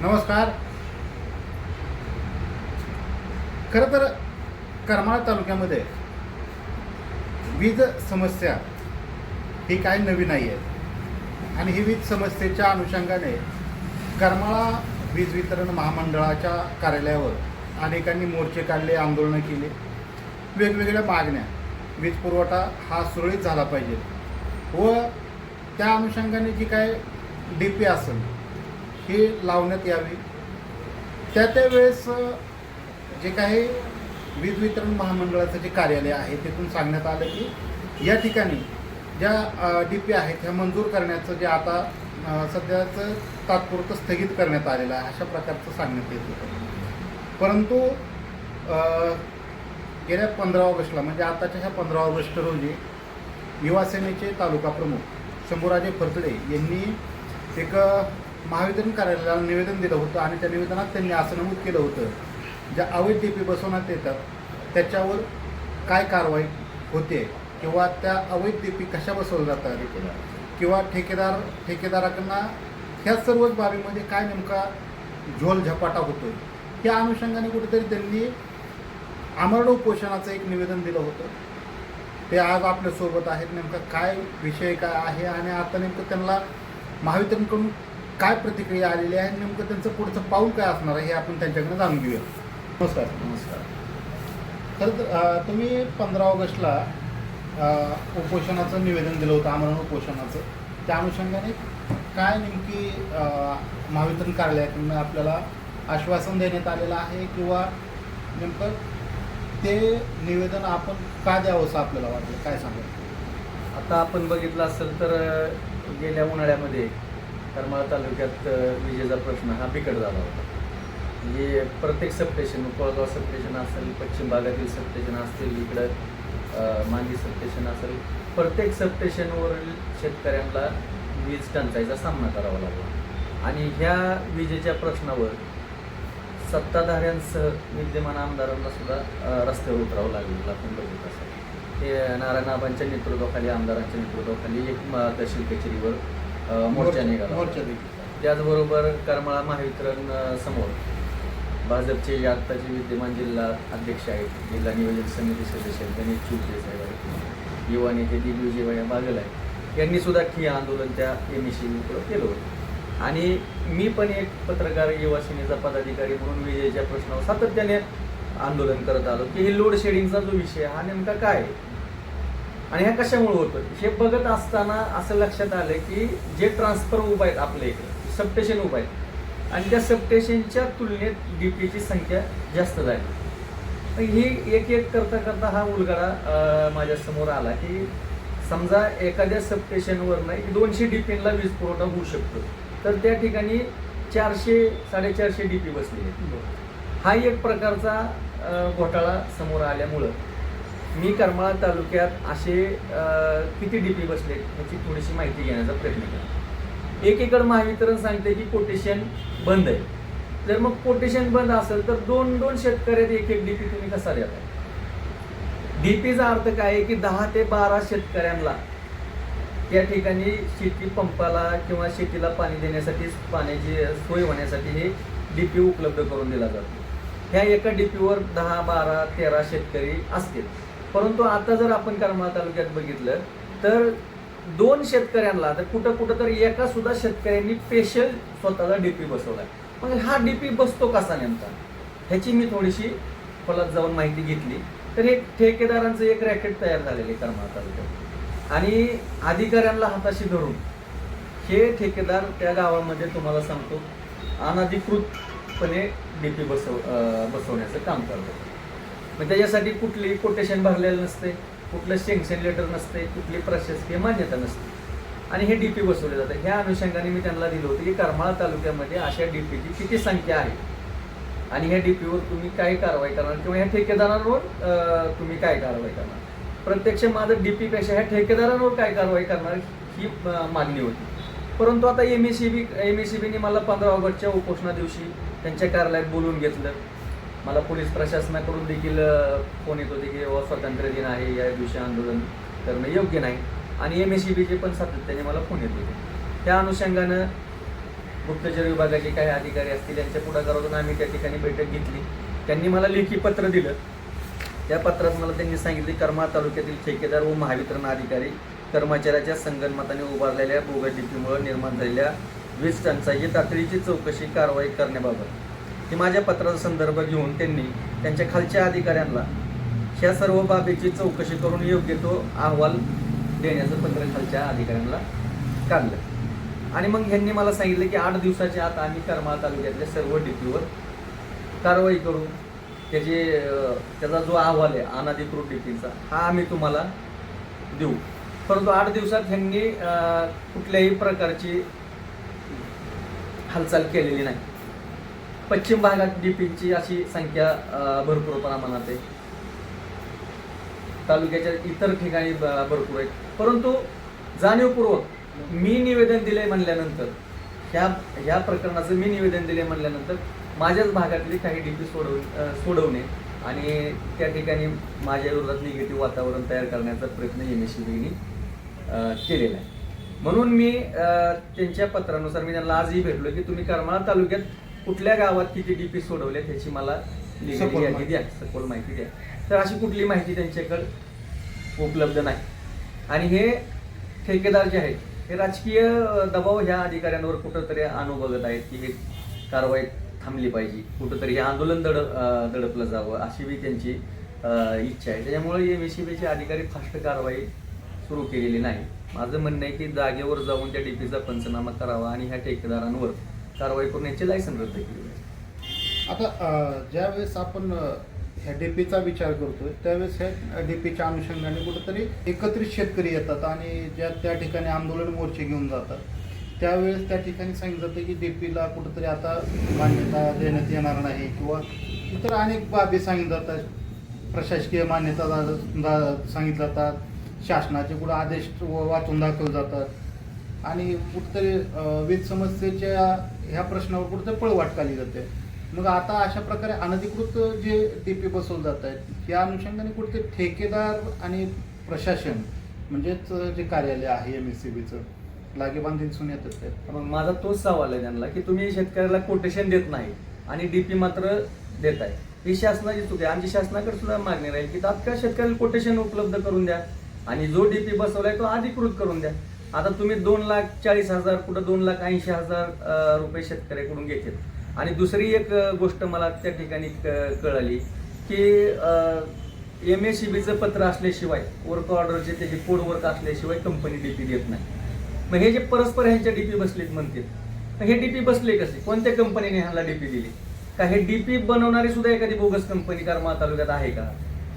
नमस्कार. खरं तर करमाळा तालुक्यामध्ये वीज समस्या ही काही नवी नाही आहे आणि ही वीज समस्येच्या अनुषंगाने करमाळा वीज वितरण महामंडळाच्या कार्यालयावर अनेकांनी मोर्चे काढले, आंदोलनं केली, वेगवेगळ्या मागण्या. वीज पुरवठा हा सुरळीत झाला पाहिजे व त्या अनुषंगाने जी काय DP असेल हे लावण्यात यावी. त्यावेळेस जे काही वीज वितरण महामंडळाचं जे कार्यालय आहे तिथून सांगण्यात आलं की या ठिकाणी ज्या DP आहेत ह्या मंजूर करण्याचं जे आता सध्याचं तात्पुरतं स्थगित करण्यात आलेलं आहे अशा प्रकारचं सांगण्यात येत होतं. परंतु गेल्या 15 ऑगस्टला म्हणजे आताच्या ह्या 15 ऑगस्ट रोजी युवासेनेचे तालुका प्रमुख शंभूराजे फरतडे यांनी एक महावितरण कार्यालयाला निवेदन दिलं होतं आणि त्या निवेदनात त्यांनी असं नमूद केलं होतं ज्या अवैध DP बसवण्यात येतात त्याच्यावर काय कारवाई होते किंवा त्या अवैध DP कशा बसवल्या जातात किंवा ठेकेदारांना ह्या सर्वच बाबीमध्ये काय नेमका झोल झपाटा होतो या अनुषंगाने कुठेतरी त्यांनी आमरण उपोषणाचं एक निवेदन दिलं होतं. ते आज आपल्यासोबत आहेत. नेमका काय विषय काय आहे आणि आता नेमकं त्यांना महावितरणकडून काय प्रतिक्रिया आलेली आहे, नेमकं त्यांचं पुढचं पाऊल काय असणार आहे हे आपण त्यांच्याकडे जाणून घेऊया. नमस्कार. तर तुम्ही 15 ऑगस्टला उपोषणाचं निवेदन दिलं होतं, आमरण उपोषणाचं. त्या अनुषंगाने काय नेमकी महावितरण कार्यालयाकडून आपल्याला आश्वासन देण्यात आलेलं आहे किंवा नेमकं ते निवेदन आपण का द्यावं असं आपल्याला वाटलं, काय सांगा? आता आपण बघितलं असेल तर गेल्या उन्हाळ्यामध्ये करमाळा तालुक्यात विजेचा प्रश्न हा बिकट झाला होता. म्हणजे प्रत्येक सबस्टेशन, कोळगाव सबस्टेशन असेल, पश्चिम भागातील सबस्टेशन असतील, इकडं मांगी सबस्टेशन असेल, प्रत्येक सबस्टेशनवरील शेतकऱ्यांना वीज टंचाईचा सामना करावा लागला. आणि ह्या विजेच्या प्रश्नावर सत्ताधाऱ्यांसह विद्यमान आमदारांना सुद्धा रस्त्यावर उतरावं लागलं. आपण बघितलं असेल ते नारायणआबांच्या नेतृत्वाखाली, आमदारांच्या नेतृत्वाखाली एक तहसील कचेरीवर मोर्चा निघाला. त्याचबरोबर करमाळा महावितरण समोर भाजपचे आत्ताचे विद्यमान जिल्हा अध्यक्ष आहेत, जिल्हा नियोजन समिती सदस्य गणेश चौधरी साहेब आहेत, युवा नेते दिग्विजय बागल आहेत, यांनी सुद्धा ठिय्या आंदोलन त्या MSEB केलं होतं. आणि मी पण एक पत्रकार, युवा सेनेचा पदाधिकारी म्हणून विजेच्या प्रश्नावर सातत्याने आंदोलन करत आलो की हे लोड शेडिंगचा जो विषय हा नेमका काय आहे आणि ह्या कशामुळे होतं हे बघत असताना असं लक्षात आलं की जे ट्रान्सफर उभं आहेत आपल्या इकडे, सबस्टेशन उभं आहेत आणि त्या सबस्टेशनच्या तुलनेत DPची संख्या जास्त झाली. ही एक एक करता करता हा उलगडा माझ्यासमोर आला की समजा एखाद्या सबस्टेशनवरनं 200 DPला वीज पुरवठा होऊ शकतो, तर त्या ठिकाणी 400-450 DP बसलेले. हा एक प्रकारचा घोटाळा समोर आल्यामुळं मी करमाळा तालुक्यात असे किती DP बसले याची थोडीशी माहिती घेण्याचा प्रयत्न केला. एकीकडे महावितरण सांगते की कोटेशन बंद आहे. जर मग कोटेशन बंद असेल तर 2 शेतकऱ्यात एक DP तुम्ही कसा देता? DPचा अर्थ काय आहे की 10 ते 12 शेतकऱ्यांना त्या ठिकाणी शेती पंपाला किंवा शेतीला पाणी देण्यासाठी, पाण्याची सोय होण्यासाठी हे DP उपलब्ध करून दिला जातो. ह्या एका DPवर 10, 12, 13 शेतकरी असतील. परंतु आता जर आपण करमाळा तालुक्यात बघितलं तर 2 शेतकऱ्यांना, तर कुठं तर एका सुद्धा शेतकऱ्यांनी स्पेशल स्वतःचा DP बसवलाय. मग हा DP बसतो कसा नेमका ह्याची मी थोडीशी खोलात जाऊन माहिती घेतली. तर हे ठेकेदारांचं एक रॅकेट तयार झालेलं आहे करमाळा तालुक्यात आणि अधिकाऱ्यांना हाताशी धरून हे ठेकेदार त्या गावामध्ये तुम्हाला सांगतो अनधिकृतपणे DP बसवण्याचं काम करतात. मग त्याच्यासाठी कुठली कोटेशन भरलेलं नसते, कुठलं सँक्शन लेटर नसते, कुठली प्रशासकीय मान्यता नसते आणि हे DP बसवले जातं. ह्या अनुषंगाने मी त्यांना दिलं होतं की करमाळा तालुक्यामध्ये अशा DPची किती संख्या आहे आणि ह्या DPवर तुम्ही काय कारवाई करणार किंवा ह्या ठेकेदारांवर तुम्ही काय कारवाई करणार. प्रत्यक्ष माझं DPपेक्षा ह्या ठेकेदारांवर काय कारवाई करणार ही मागणी होती. परंतु आता MSEBने मला 15 ऑगस्टच्या उपोषणा दिवशी त्यांच्या कार्यालयात बोलवून घेतलं. मला पोलीस प्रशासनाकडून देखील फोन येत होते की स्वातंत्र्य दिन आहे, या दिवशी आंदोलन करणं योग्य नाही आणि MSEBचे पण सातत्याने मला फोन येत होते. त्या अनुषंगानं गुप्तचर विभागाचे काही अधिकारी असतील यांच्या पुढाकारातून आम्ही त्या ठिकाणी बैठक घेतली. त्यांनी मला लेखी पत्र दिलं. त्या पत्रात मला त्यांनी सांगितले करमाळा तालुक्यातील ठेकेदार व महावितरण अधिकारी कर्मचाऱ्याच्या संगनमताने उभारलेल्या बोगस डीपीमुळे निर्माण झालेल्या वीज टंचाई तातडीची चौकशी कारवाई करण्याबाबत ही माझ्या पत्राचा संदर्भ घेऊन त्यांनी त्यांच्या खालच्या अधिकाऱ्यांना ह्या सर्व बाबीची चौकशी करून योग्य तो अहवाल देण्याचं पत्र खालच्या अधिकाऱ्यांना काढलं. आणि मग ह्यांनी मला सांगितलं की 8 दिवसाच्या आत आम्ही करमाळा तालुक्यातल्या सर्व डीपीवर कारवाई करू. त्याचा जो अहवाल आहे अनधिकृत डीपीचा हा आम्ही तुम्हाला देऊ. परंतु 8 दिवसात ह्यांनी कुठल्याही प्रकारची हालचाल केलेली नाही. पश्चिम भागात डीपीची अशी संख्या भरपूर प्रमाणात आहे, तालुक्याच्या इतर ठिकाणी भरपूर आहेत. परंतु जाणीवपूर्वक मी निवेदन दिले म्हणल्यानंतर ह्या प्रकरणाचं मी निवेदन दिले म्हणल्यानंतर माझ्याच भागातली काही डीपी सोडवणे आणि त्या ठिकाणी माझ्या विरोधात निगेटिव्ह वातावरण तयार करण्याचा प्रयत्न MSCBने केलेला आहे. म्हणून मी त्यांच्या पत्रानुसार मी त्यांना आजही भेटलो की तुम्ही करमाळा तालुक्यात कुठल्या गावात किती डीपी सोडवले त्याची मला लिगली यादी द्या, सखोल माहिती द्या. तर अशी कुठली माहिती त्यांच्याकडे उपलब्ध नाही. आणि हे ठेकेदार जे आहेत हे राजकीय दबाव ह्या अधिकाऱ्यांवर कुठंतरी आणू बघत आहेत की हे कारवाई थांबली पाहिजे, कुठंतरी हे आंदोलन दडपलं जावं अशी बी त्यांची इच्छा आहे. त्याच्यामुळे MSCBचे अधिकारी फास्ट कारवाई सुरू केलेली नाही. माझं म्हणणं आहे की जागेवर जाऊन त्या डीपीचा पंचनामा करावा आणि ह्या ठेकेदारांवर कारवाई करून याचे लायसन रद्द केले पाहिजे. आता ज्यावेळेस आपण ह्या डीपीचा विचार करतोय त्यावेळेस ह्या डीपीच्या अनुषंगाने कुठंतरी एकत्रित शेतकरी येतात आणि त्या ठिकाणी आंदोलन मोर्चे घेऊन जातात. त्यावेळेस त्या ठिकाणी सांगितलं जातं की डीपीला कुठंतरी आता मान्यता देण्यात येणार नाही किंवा इतर अनेक बाबी सांगितल्या जातात, प्रशासकीय मान्यता सांगितल्या जातात, शासनाचे कुठं आदेश वाचून दाखल जातात आणि कुठंतरी वीज समस्येच्या ह्या प्रश्नावर कुठंतरी पळवाट काढली जाते. मग आता अशा प्रकारे अनधिकृत जे डीपी बसवले जात आहेत या अनुषंगाने कुठेतरी ठेकेदार आणि प्रशासन म्हणजेच जे कार्यालय आहे MSCBचं लागेबांधे दिसून येत असते. मग माझा तोच सवाल आहे त्यांना की तुम्ही शेतकऱ्याला कोटेशन देत नाही आणि डीपी मात्र देत आहे. ही शासनाची चूक आहे. आमची शासनाकडे सुद्धा मागणी राहील की तात्काळ शेतकऱ्याला कोटेशन उपलब्ध करून द्या आणि जो डीपी बसवलाय तो अधिकृत करून द्या. आता तुम्ही 2,40,000 कुठं 2,80,000 रुपये शेतकऱ्याकडून घेतात. आणि दुसरी एक गोष्ट मला त्या ठिकाणी कळाली की MSCBचं पत्र असल्याशिवाय वर्क ऑर्डरचे त्याचे कोड वर्क असल्याशिवाय कंपनी डीपी देत नाही. मग हे जे परस्पर ह्यांच्या डीपी बसलेत म्हणतात, मग हे डीपी बसले कसे? कोणत्या कंपनीने ह्यांना डीपी दिली? का हे डीपी बनवणारी सुद्धा एखादी बोगस कंपनी करमाळा तालुक्यात आहे का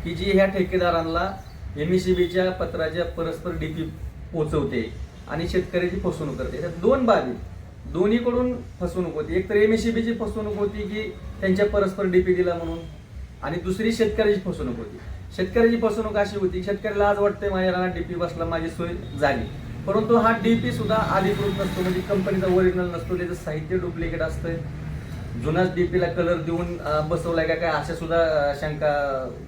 की जी ह्या ठेकेदारांना MSCBच्या पत्राच्या परस्पर डीपी पोहोचवते आणि शेतकऱ्याची फसवणूक करते? त्या दोन बाबी दोन्हीकडून फसवणूक होती. एक तर MSCBची फसवणूक होती की त्यांच्या परस्पर डीपी दिला म्हणून, आणि दुसरी शेतकऱ्याची फसवणूक होती. शेतकऱ्याची फसवणूक अशी होती शेतकऱ्याला आज वाटतंय माझ्या रानात डीपी बसला, माझी सोय झाली, परंतु हा डीपी सुद्धा अधिकृत नसतो, म्हणजे कंपनीचा ओरिजिनल नसतो, त्याचं साहित्य डुप्लिकेट असतं, जुनाच डीपीला कलर देऊन बसवलाय का काय अशा सुद्धा शंका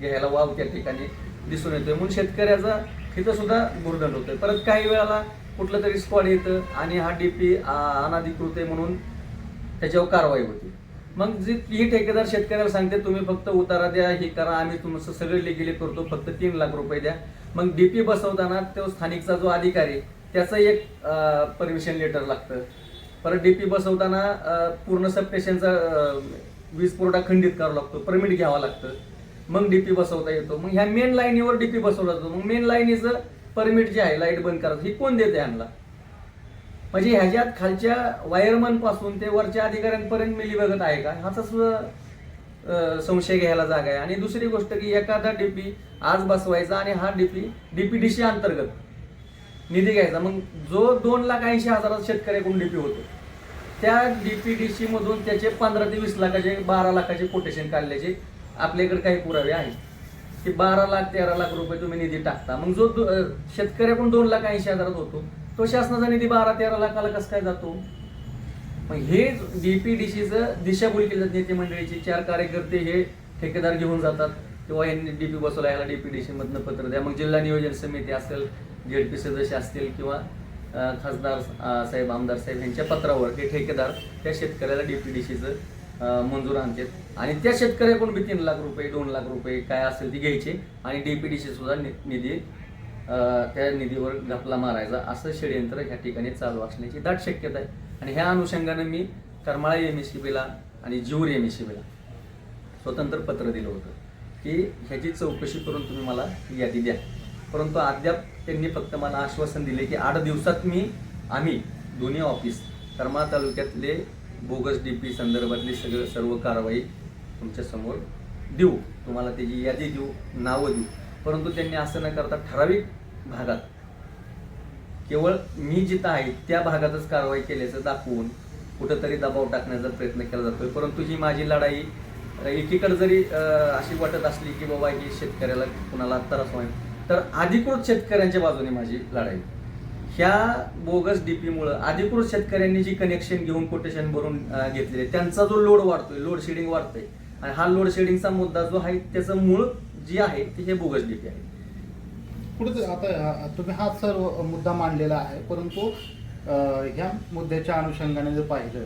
घ्यायला वाव त्या ठिकाणी दिसून येतोय. म्हणून शेतकऱ्याचा तिथं सुद्धा गुरदंड होतोय. परत काही वेळाला कुठलं तरी स्क्वॉड येतं आणि हा डीपी अनधिकृत आहे म्हणून त्याच्यावर कारवाई होती. मग जी ही ठेकेदार शेतकऱ्याला सांगते तुम्ही फक्त उतारा द्या, हे करा, आम्ही तुमचं सगळे लिगली करतो, फक्त 3 लाख रुपये द्या. मग डीपी बसवताना तो स्थानिकचा जो अधिकारी त्याचं एक परमिशन लेटर लागतं. परत डीपी बसवताना पूर्ण सबस्टेशनचा वीज पुरवठा खंडित करावा लागतो, परमिट घ्यावं लागतं, मग डीपी बसवता येतो. मग ह्या मेन लाईनीवर डीपी बसवला जातो. मग मेन लाईनीचं परमिट जे आहे लाईट बंद करायचं ही कोण देते ह्यांना? म्हणजे ह्याच्यात खालच्या वायरमन पासून ते वरच्या अधिकाऱ्यांपर्यंत मिलीभगत आहे का, ह्याचा सुद्धा संशय घ्यायला जागा आहे. आणि दुसरी गोष्ट की एखादा डीपी आज बसवायचा आणि हा डीपीडीसी अंतर्गत निधी घ्यायचा. मग जो 2,80,000 शेतकऱ्याकडून डीपी होतो त्या डीपीडीसी मधून त्याचे 15 ते 20 लाखाचे 12 लाखाचे कोटेशन काढल्याचे आपल्याकडे काही पुरावे आहेत की 12 लाख 13 लाख रुपये तुम्ही निधी टाकता. मग जो शेतकऱ्याकडून 2,80,000 होतो तो शासनाचा निधी 12-13 लाखाला कसं काय जातो? मग हे डीपीडीसीचं दिशाभूल केली जाते. नेते मंडळीचे 4 कार्यकर्ते हे ठेकेदार घेऊन जातात किंवा यांनी डीपी बसवला, याला डीपीडीसी मधनं पत्र द्या. मग जिल्हा नियोजन समिती असेल, ZP सदस्य असतील किंवा खासदार साहेब, आमदार साहेब यांच्या पत्रावर हे ठेकेदार त्या शेतकऱ्याला DPDCचं मंजूर आणतात आणि त्या शेतकऱ्याकडून बी 3 लाख रुपये 2 लाख रुपये काय असेल ते घ्यायचे आणि DPDC सुद्धा निधी त्या निधीवर घपला मारायचा असं षडयंत्र ह्या ठिकाणी चालू असण्याची दाट शक्यता आहे. आणि ह्या अनुषंगाने मी करमाळा MSCBला आणि जीवर MSCBला स्वतंत्र पत्र दिलं होतं की ह्याची चौकशी करून तुम्ही मला यादी द्या. परंतु अद्याप त्यांनी फक्त मला आश्वासन दिले की 8 दिवसात आम्ही दोन्ही ऑफिस करमाळा तालुक्यातले बोगस DP संदर्भातली सर्व कारवाई तुमच्या समोर देऊ, तुम्हाला त्याची यादी देऊ, नावं देऊ. परंतु त्यांनी असं न करता ठराविक भागात केवळ मी जिथं आहे त्या भागातच कारवाई केल्याचं दाखवून कुठंतरी दबाव टाकण्याचा प्रयत्न केला जातोय. परंतु ही माझी लढाई एकीकडे जरी अशी वाटत असली की बाबा ही शेतकऱ्याला कुणाला त्रास होईल, तर अधिकृत शेतकऱ्यांच्या बाजूने माझी लढाई. ह्या बोगस DPमुळं अधिकृत शेतकऱ्यांनी जी कनेक्शन घेऊन कोटेशन भरून घेतलेले त्यांचा जो लोड वाढतोय, लोड शेडिंग वाढतोय आणि हा लोड शेडिंगचा मुद्दा जो आहे त्याचं मूळ जे आहे ते हे बोगस DP आहे. कुठे आता तुम्ही हा सर्व मुद्दा मांडलेला आहे, परंतु ह्या मुद्द्याच्या अनुषंगाने जर पाहिलं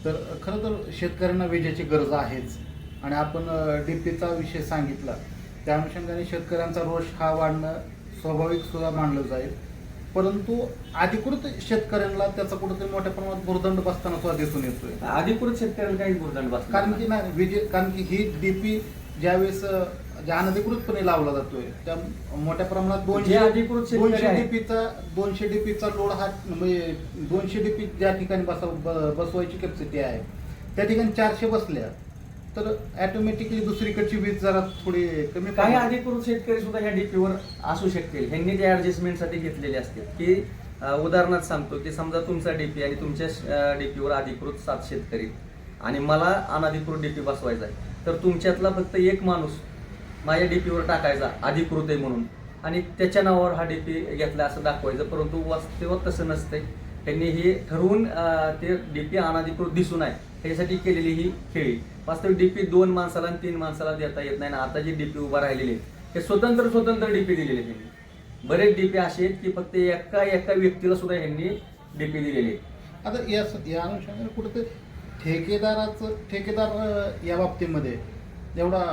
तर खरं तर शेतकऱ्यांना विजेची गरज आहेच आणि आपण DPचा विषय सांगितला त्या अनुषंगाने शेतकऱ्यांचा रोष हा वाढणं स्वाभाविक सुद्धा मानलं जाईल. परंतु अधिकृत शेतकऱ्यांना त्याचा कुठेतरी मोठ्या प्रमाणात भुर्दंड बसताना सुद्धा दिसून येतोय. अधिकृत शेतकऱ्यांना काही भुर्दंड बसतो कारण की ही DP ज्यावेळेस ज्या अनधिकृतपणे लावला जातोय त्या मोठ्या प्रमाणात 200 DPचा लोड हा म्हणजे 200 DP ज्या ठिकाणी बसवायची कॅपॅसिटी आहे त्या ठिकाणी 400 बसल्या तर ऑटोमॅटिकली दुसरीकडची वीज जरा थोडी कमी. काही अधिकृत शेतकरी सुद्धा ह्या DPवर असू शकतील, ह्यांनी त्या ऍडजस्टमेंटसाठी घेतलेले असतील की उदाहरणार्थ सांगतो की समजा तुमचा DP आणि तुमच्या DPवर अधिकृत 7 शेतकरी आणि मला अनधिकृत DP बसवायचा आहे, तर तुमच्यातला फक्त एक माणूस माझ्या DPवर टाकायचा अधिकृत आहे म्हणून आणि त्याच्या नावावर हा DP घेतला असं दाखवायचं. परंतु वास्तवात तसं नसतंय. त्यांनी हे ठरवून ते DP अनधिकृत दिसू नये त्यासाठी केलेली ही खेळी. वास्तविक DP 2 माणसाला आणि 3 माणसाला देता येत नाही ना. आता जे DP उभा राहिलेले ते स्वतंत्र DP दिलेले त्यांनी. बरेच DP असे आहेत की फक्त एका व्यक्तीला सुद्धा यांनी DP दिलेले. आता या अनुषंगाने कुठेतरी ठेकेदार या बाबतीमध्ये एवढा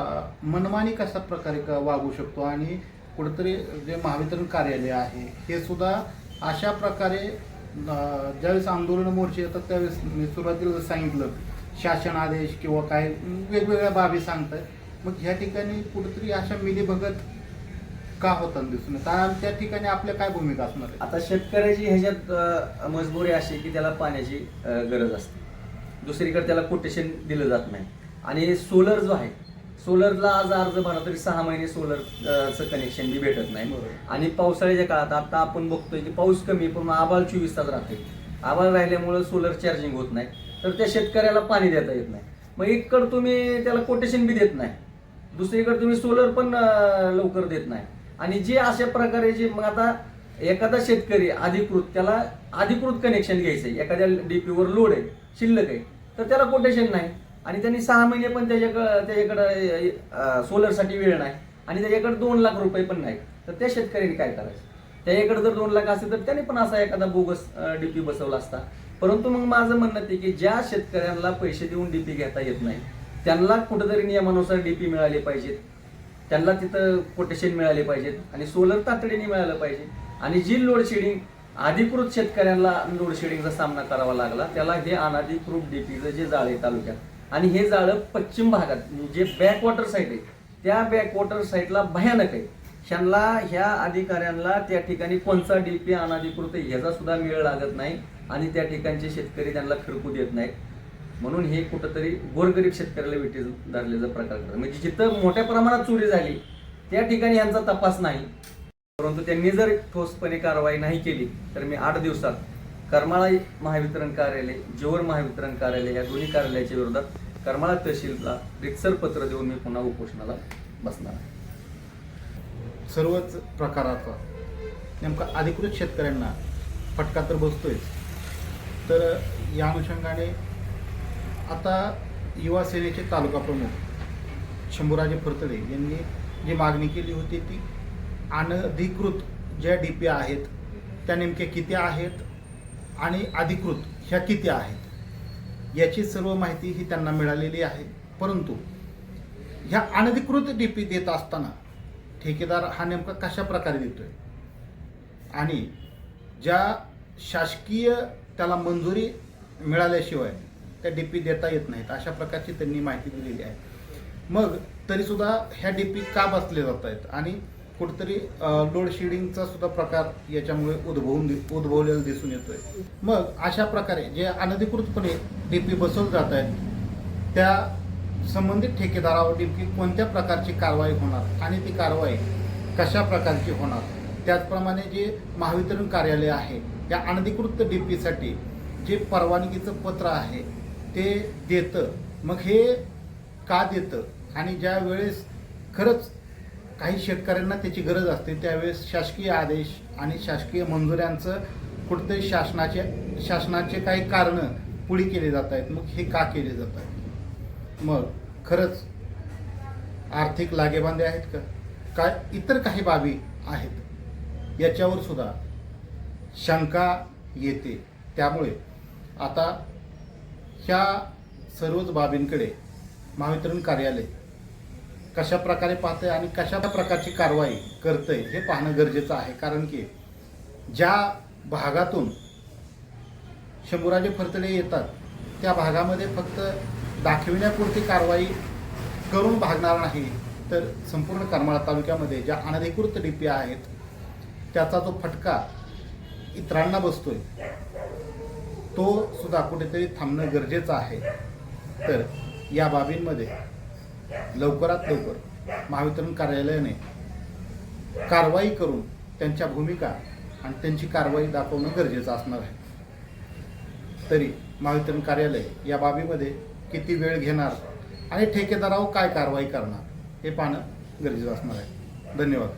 मनमानी कशा प्रकारे वागू शकतो आणि कुठेतरी जे महावितरण कार्यालय आहे हे सुद्धा अशा प्रकारे ज्यावेळेस आंदोलन मोर्चे येतात त्यावेळेस मी सुरुवातीला सांगितलं शासन आदेश किंवा काय वेगवेगळ्या बाबी सांगतात, मग ह्या ठिकाणी कुठेतरी अशा मिलीभगत का होताना दिसून येतात. त्या ठिकाणी आपल्या काय भूमिका असणार आहे? आता शेतकऱ्याची ह्याच्यात मजबुरी अशी की त्याला पाण्याची गरज असते, दुसरीकडे त्याला कोटेशन दिलं जात नाही. आणि सोलर जो आहे सोलरला आज अर्ज भरला तरी 6 महिने सोलरचं कनेक्शन बी भेटत नाही. आणि पावसाळ्याच्या काळात आता आपण बघतोय की पाऊस कमी पण आभाळ 24 तास राहते. आभाळ राहिल्यामुळे सोलर चार्जिंग होत नाही, तर त्या शेतकऱ्याला पाणी देता येत नाही. मग एककडे तुम्ही त्याला कोटेशन बी देत नाही, दुसरीकडे तुम्ही सोलर पण लवकर देत नाही. आणि जे अशा प्रकारे जे मग आता एखादा शेतकरी त्याला अधिकृत कनेक्शन घ्यायचंय, एखाद्या DPवर लोड आहे शिल्लक आहे तर त्याला कोटेशन नाही आणि त्यांनी 6 महिने पण त्याच्याकडे सोलरसाठी वेळ नाही आणि त्याच्याकडे 2 लाख रुपये पण नाही, तर त्या शेतकऱ्यांनी काय करायचं? त्याच्याकडे जर 2 लाख असेल तर त्याने पण असा एखादा बोगस DP बसवला असता. परंतु मग माझं म्हणणं ते की ज्या शेतकऱ्यांना पैसे देऊन DP घेता येत नाही त्यांना कुठेतरी नियमानुसार DP मिळाले पाहिजेत, त्यांना तिथं कोटेशन मिळाले पाहिजेत आणि सोलर तातडीने मिळालं पाहिजे. आणि जी लोड शेडिंग अधिकृत शेतकऱ्यांना लोड शेडिंगचा सामना करावा लागला त्याला हे अनधिकृत DPचं जे जाळं आहे तालुक्यात, आणि हे जाळं पश्चिम भागात जे बॅकवॉटर साईड आहे त्या बॅकवॉटर साईडला भयानक आहे. ह्या अधिकाऱ्यांना त्या ठिकाणी कोणता DP अनधिकृत ह्याचा सुद्धा मेळ लागत नाही आणि त्या ठिकाणचे शेतकरी त्यांना खिडकू देत नाहीत. म्हणून हे कुठंतरी गोरगरीब शेतकऱ्याला विटीस धरल्याचा प्रकार करतात. म्हणजे जिथं मोठ्या प्रमाणात चोरी झाली त्या ठिकाणी यांचा तपास नाही. परंतु त्यांनी जर ठोसपणे कारवाई नाही केली तर मी 8 दिवसात करमाळा महावितरण कार्यालय, जीवर महावितरण कार्यालय या दोन्ही कार्यालयाच्या विरोधात करमाळा तहसीलला रितसर पत्र देऊन मी पुन्हा उपोषणाला बसणार आहे. सर्वच प्रकाराचा नेमका अधिकृत शेतकऱ्यांना फटका तर बसतोय. तर या अनुषंगाने आता युवा सेनेचे तालुका प्रमुख शंभूराजे फरतडे यांनी जी मागणी केली होती ती अनधिकृत ज्या DP आहेत त्या नेमक्या किती आहेत आणि अधिकृत ह्या किती आहेत याची सर्व माहिती ही त्यांना मिळालेली आहे. परंतु ह्या अनधिकृत डीपी देत असताना ठेकेदार हा नेमका कशा प्रकारे देतोय आणि ज्या शासकीय त्याला मंजुरी मिळाल्याशिवाय त्या डीपी देता येत नाहीत अशा प्रकारची त्यांनी माहिती दिलेली आहे. मग तरीसुद्धा ह्या डीपी का बसले जात आहेत आणि कुठेतरी लोड शेडिंगचा सुद्धा प्रकार याच्यामुळे उद्भवलेला दिसून येतोय. मग अशा प्रकारे जे अनधिकृतपणे डीपी बसवले जात आहेत त्या संबंधित ठेकेदारावर नेमकी कोणत्या प्रकारची कारवाई होणार आणि ती कारवाई कशा प्रकारची होणार, त्याचप्रमाणे जे महावितरण कार्यालय आहे या अनधिकृत डीपीसाठी जे परवानगीचं पत्र आहे ते देतं, मग हे का देतं आणि ज्या वेळेस खरंच काही शेतकऱ्यांना त्याची गरज असते त्यावेळेस शासकीय आदेश आणि शासकीय मंजुऱ्यांचं कुठेतरी शासनाचे काही कारणं पुढे केली जात आहेत. मग हे का केले जात आहेत? मग खरंच आर्थिक लागेबांधे आहेत का काय इतर काही बाबी आहेत याच्यावर सुद्धा शंका येते. त्यामुळे आता ह्या सर्वच बाबींकडे महावितरण कार्यालय कशा प्रकारे पाहतंय आणि कशा प्रकारची कारवाई करतंय हे पाहणं गरजेचं आहे. कारण की ज्या भागातून शंभूराजे फरतडे येतात त्या भागामध्ये फक्त दाखविण्यापुरती कारवाई करून भागणार नाही, तर संपूर्ण करमाळा तालुक्यामध्ये ज्या अनधिकृत डीपी आहेत त्याचा जो फटका इतरांना बसतोय तो सुद्धा कुठेतरी थांबणं गरजेचं आहे. तर या बाबींमध्ये लवकरात लवकर महावितरण कार्यालयाने कारवाई करून त्यांच्या भूमिका आणि त्यांची कारवाई दाखवणं गरजेचं असणार आहे. तरी महावितरण कार्यालय या बाबीमध्ये किती वेळ घेणार आणि ठेकेदारावर काय कारवाई करणार हे पाहणं गरजेचं असणार आहे. धन्यवाद.